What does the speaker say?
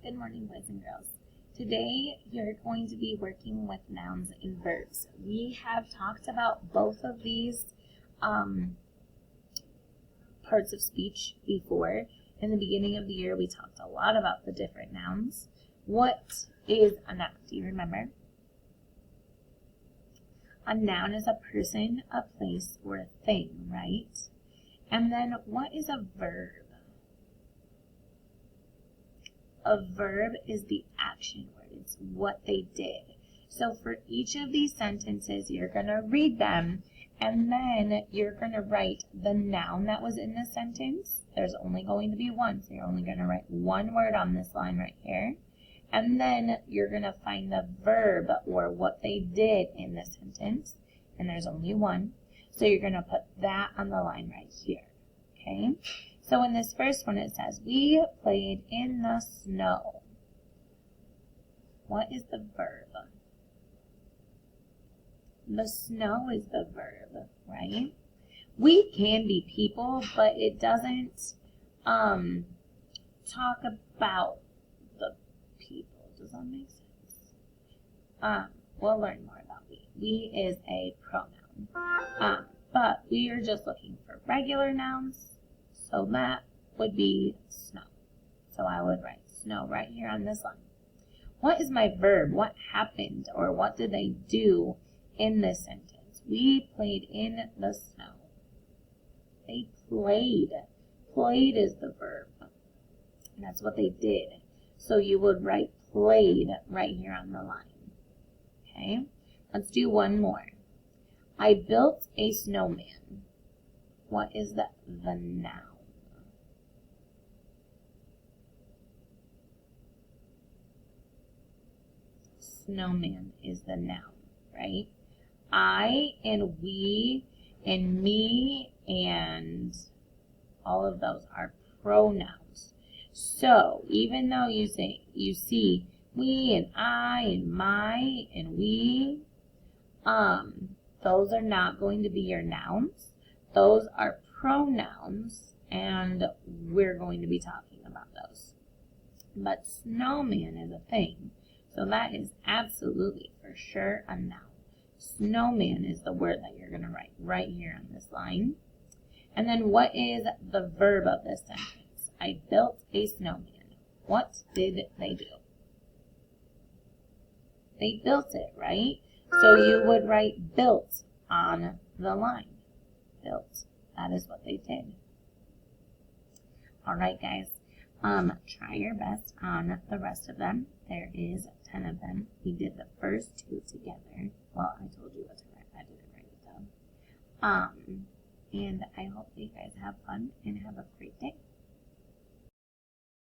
Good morning, boys and girls. Today, you're going to be working with nouns and verbs. We have talked about both of these parts of speech before. In the beginning of the year, we talked a lot about the different nouns. What is a noun? Do you remember? A noun is a person, a place, or a thing, right? And then what is a verb? A verb is the action word. It's what they did. So for each of these sentences, you're going to read them, and then you're going to write the noun that was in the sentence. There's only going to be one, so you're only going to write one word on this line right here. And then you're going to find the verb or what they did in the sentence, and there's only one. So you're going to put that on the line right here, okay? So in this first one, it says, we played in the snow. What is the verb? The snow is the verb, right? We can be people, but it doesn't talk about the people. Does that make sense? We'll learn more about we. We is a pronoun. But we are just looking for regular nouns. So that would be snow. So I would write snow right here on this line. What is my verb? What happened or what did they do in this sentence? We played in the snow. They played. Played is the verb. And that's what they did. So you would write played right here on the line. Okay? Let's do one more. I built a snowman. What is the noun? Snowman is the noun, right? I and we and me and all of those are pronouns. So even though you see we and I and my and we, those are not going to be your nouns. Those are pronouns, and we're going to be talking about those. But snowman is a thing. So that is absolutely for sure a noun. Snowman is the word that you're going to write right here on this line. And then what is the verb of this sentence? I built a snowman. What did they do? They built it, right? So you would write built on the line. Built. That is what they did. All right, guys. Try your best on the rest of them. There is 10 of them. We did the first 2 together. Well, I told you what to write. I didn't write it down. And I hope you guys have fun